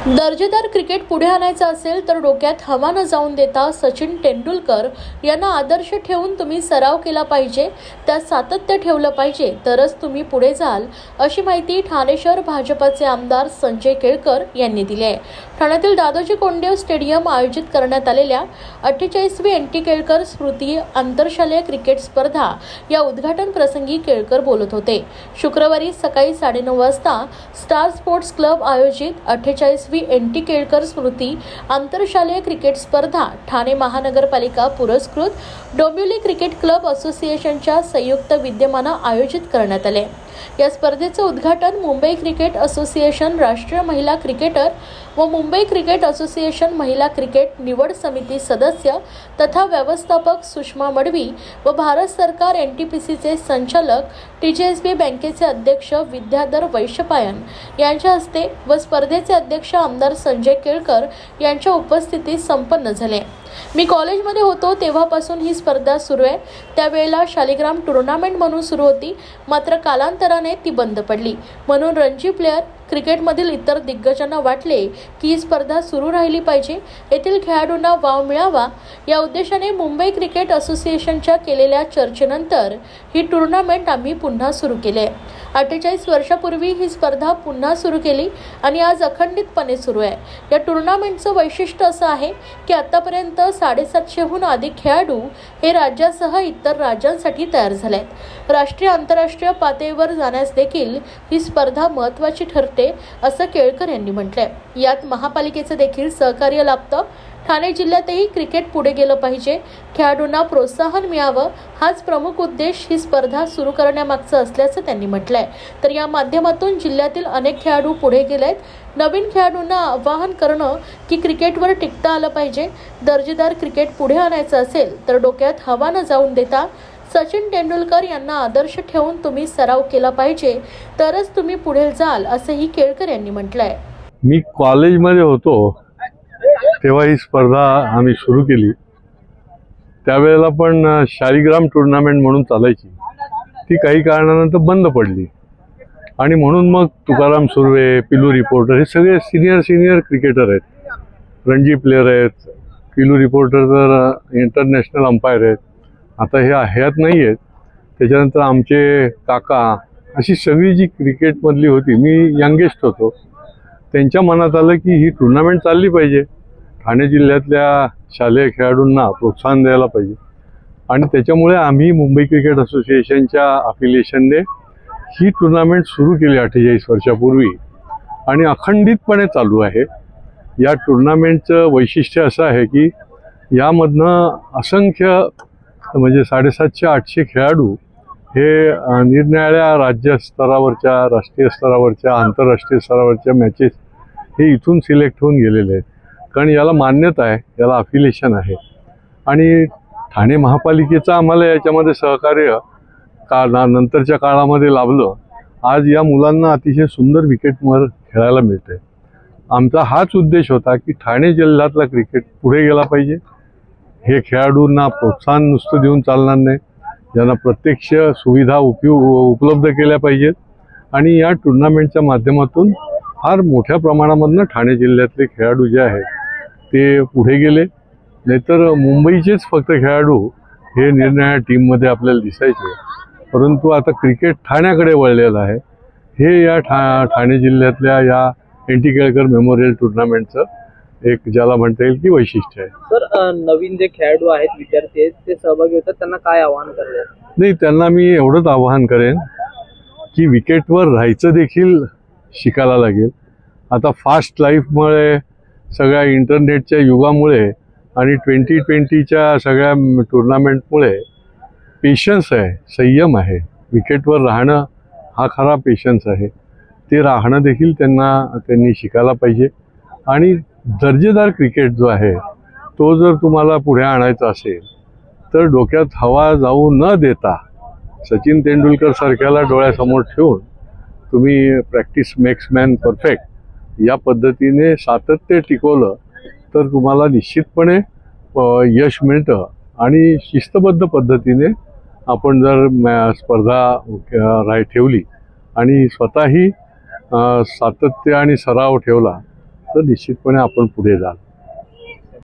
दर्जेदार क्रिकेट पुढे आणायचं असेल तर डोक्यात हवा न जाऊन देता सचिन तेंडुलकर यांना आदर्श ठेवून तुम्ही सराव केला पाहिजे, त्यात सातत्य ठेवलं पाहिजे, तरच तुम्ही पुढे जाल, अशी माहिती ठाणे शहर भाजपचे आमदार संजय केळकर यांनी दिली आहे। ठाण्यातील दादोजी कोंडदेव स्टेडियम आयोजित करण्यात आलेल्या 48वी एन.टी. केळकर स्मृती आंतरशालेय क्रिकेट स्पर्धा या उद्घाटन प्रसंगी केळकर बोलत होते। शुक्रवारी सकाळी 9:30 वाजता स्टार स्पोर्ट्स क्लब आयोजित 48वी एन.टी. केळकर स्मृती आंतरशालेय क्रिकेट स्पर्धा ठाणे महानगरपालिका पुरस्कृत डोंबिवली क्रिकेट क्लब असोसिएशनच्या संयुक्त विद्यमाने आयोजित करण्यात आले। या स्पर्धेचे उद्घाटन मुंबई क्रिकेट असोसिएशन राष्ट्रीय महिला क्रिकेटर व मुंबई क्रिकेट असोसिएशन महिला क्रिकेट निवड समिती सदस्य तथा व्यवस्थापक सुषमा मडवी व भारत सरकार एनटीपीसीचे संचालक टीजीएसबी बँकेचे अध्यक्ष विद्याधर वैश्यपायन यांच्या हस्ते व स्पर्धेचे अध्यक्ष आमदार संजय केळकर यांच्या उपस्थितीत संपन्न झाले। मी कॉलेजमध्ये होतो तेव्हापासून ही स्पर्धा सुरू आहे। त्यावेळेला शालिग्राम टुर्नामेंट म्हणून सुरू होती, मात्र कालांतराने ती बंद पडली। म्हणून रणजी प्लेयर क्रिकेटमधील इतर दिग्गजांना वाटले की ही स्पर्धा सुरू राहिली पाहिजे, येथील खेळाडूंना वाव मिळावा या उद्देशाने मुंबई क्रिकेट असोसिएशनच्या केलेल्या चर्चेनंतर ही टुर्नामेंट आम्ही पुन्हा सुरू केले। 48 वर्षापूर्वी ही स्पर्धा पुन्हा सुरू केली आणि आज अखंडितपणे सुरू आहे। या टुर्नामेंटचं वैशिष्ट्य असं आहे की आतापर्यंत 750हून अधिक खेळाडू हे राज्यासह इतर राज्यांसाठी तयार झालेत। राष्ट्रीय आंतरराष्ट्रीय पातळीवर जाण्यास देखील ही स्पर्धा महत्त्वाची ठरते, असं केळकर यांनी म्हटलंय। यात महापालिकेचे देखील सहकार्य लाभतं। ठाणे जिल्ह्यातही क्रिकेट पुढे गेलं पाहिजे, खेळाडूंना प्रोत्साहन मिळावं, हाच प्रमुख उद्देश ही स्पर्धा सुरू करण्यामागचा असल्याचं त्यांनी म्हटलंय। तर या माध्यमातून जिल्ह्यातील अनेक खेळाडू पुढे गेलेत। नवीन खेळाडूंना आवाहन करणं की क्रिकेटवर टिकता आलं पाहिजे, दर्जेदार क्रिकेट पुढे आणायचं असेल तर डोक्यात हवा न जाऊन देता सचिन तेंडुलकर यांना आदर्श ठेवून तुम्ही सराव केला पाहिजे, तरच तुम्ही पुढे जाल, असंही केळकर यांनी म्हटलंय। मी कॉलेजमध्ये होतो तेव्हा ही स्पर्धा आम्ही सुरू केली। त्यावेळेला पण शालिग्राम टुर्नामेंट म्हणून चालायची, ती काही कारणानंतर बंद पडली आणि म्हणून मग तुकाराम सुर्वे, पिलू रिपोर्टर हे सगळे सिनियर क्रिकेटर आहेत, रणजी प्लेयर आहेत। पिलू रिपोर्टर तर इंटरनॅशनल अंपायर आहेत, आता हे हयात नाही आहेत। त्याच्यानंतर आमचे काका, अशी सगळी जी क्रिकेटमधली होती, मी यंगेस्ट होतो, त्यांच्या मनात आलं की ही टुर्नामेंट चालली पाहिजे, ठाणे जिल्ह्यातल्या शालेय खेळाडूंना प्रोत्साहन द्यायला पाहिजे आणि त्याच्यामुळे आम्ही मुंबई क्रिकेट असोसिएशनच्या अफिलिएशनने ही टुर्नामेंट सुरू केली 48 वर्षापूर्वी आणि अखंडितपणे चालू आहे। या टुर्नामेंटचं वैशिष्ट्य असं आहे की यामधनं असंख्य म्हणजे 750-800 खेळाडू हे निरनिराळ्या राज्य स्तरावरच्या, राष्ट्रीय स्तरावरच्या, आंतरराष्ट्रीय स्तरावरच्या मॅचेस हे इथून सिलेक्ट होऊन गेलेले आहेत, कारण याला मान्यता आहे, याला अफिलिएशन आहे आणि ठाणे महापालिकेचं आम्हाला याच्यामध्ये सहकार्य नंतरच्या काळामध्ये लाभलं। आज या मुलांना अतिशय सुंदर विकेटवर खेळायला मिळते। आमचा हाच उद्देश होता की ठाणे जिल्ह्यातला क्रिकेट पुढे गेला पाहिजे, हे खेळाडूंना प्रोत्साहन नुसतं देऊन चालणार नाही, ज्यांना प्रत्यक्ष सुविधा उपलब्ध केल्या पाहिजेत आणि या टुर्नामेंटच्या माध्यमातून फार मोठ्या प्रमाणामधनं ठाणे जिल्ह्यातले खेळाडू जे आहेत ते पुढे गेले। नाहीतर मुंबईचेच फक्त खेळाडू हे निरनिराळ्या टीममध्ये आपल्याला दिसायचे, परंतु आता क्रिकेट ठाण्याकडे वळलेलं आहे। हे या ठाणे जिल्ह्यातल्या या एन.टी. केळकर मेमोरियल टुर्नामेंटचं एक ज्याला म्हणता येईल की वैशिष्ट्य आहे। सर, नवीन जे खेळाडू आहेत, विद्यार्थी आहेत, ते सहभागी होतात, त्यांना काय आवाहन करले? नाही, त्यांना मी एवढंच आवाहन करेन की विकेटवर राहायचं देखील शिकायला लागेल। आता फास्ट लाईफमुळे, सगळ्या इंटरनेटच्या युगामुळे आणि 2020च्या सगळ्या टुर्नामेंटमुळे पेशन्स आहे, संयम आहे, विकेटवर राहणं हा खरा पेशन्स आहे, ते राहणं देखील त्यांनी शिकायला पाहिजे आणि दर्जेदार क्रिकेट जो आहे तो जर तुम्हाला पुढे आणायचा असेल तर डोक्यात हवा जाऊ न देता सचिन तेंडुलकर सारख्याला डोळ्यासमोर ठेवून तुम्ही प्रॅक्टिस मेक्स मॅन परफेक्ट या पद्धतीने सातत्य टिकवलं तर तुम्हाला निश्चितपणे यश मिळतं आणि शिस्तबद्ध पद्धतीने आपण जर स्पर्धा ठेवली आणि स्वतःही सातत्य आणि सराव ठेवला तर निश्चितपणे आपण पुढे जाल.